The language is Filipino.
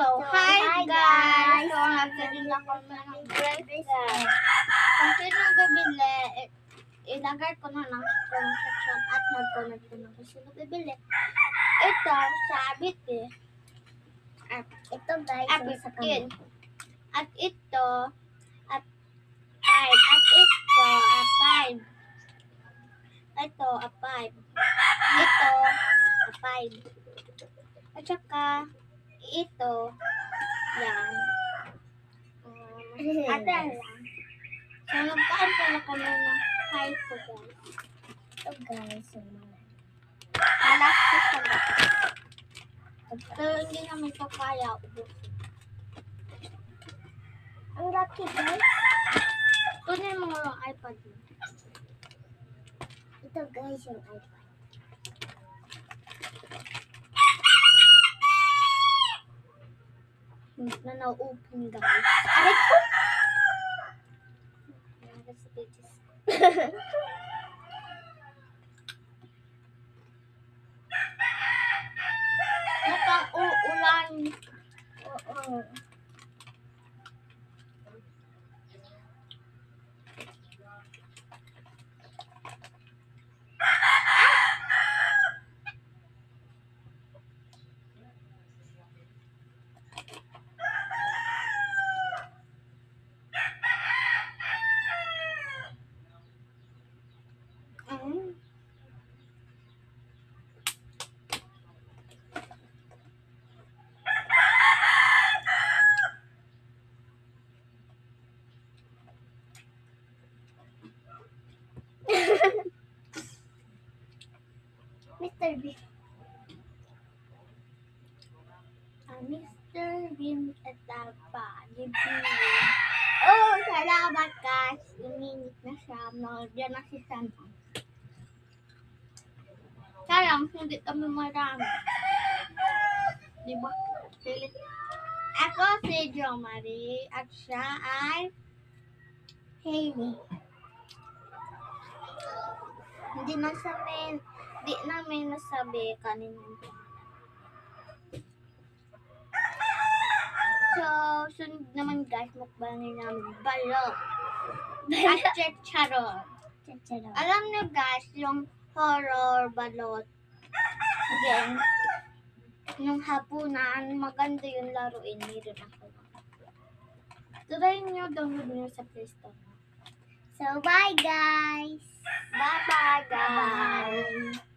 Hi guys! So, nagsadin ako ng bracelet. Kung sino bibili, ilagay ko na lang sa comment section at mag-comment ko na kung sino bibili. Ito, sabit eh. At ito guys, Apit sa yun. kamay. At ito, at 5. At ito, at 5. Ito, at 5. Ito, at 5. At saka, ito, yan. Ate lang. So, nagkaan pala kami ng 5 po guys. Ito guys, yung mga. Malastos sa guys. Pero hindi namin ito kaya ubusin. Ang lucky guys. Kunin mo yung iPad mo. Ito guys, yung iPad. Hindi na na-open guys. Aray ko! Nasa sa pages. Napang-uulan. Oo. Mr. B. Mr. Bean Etapa. Oh, salamat guys. Uminit na siya. Diyan na si Sandy. Sayang, hindi kami marami. Diba? Pilit. Ako si Jo Marie at siya ay Hailey. hindi namin nasabi kanina yung pangalan. So, sunod naman guys, mukbangin namin balot. At chicharon. Chicharon. Alam niyo guys, yung horror balot game, yung hapunan, maganda yung laruin. Meron ako. Try nyo, download nyo sa Play Store. So, bye guys. Bye-bye guys! Bye.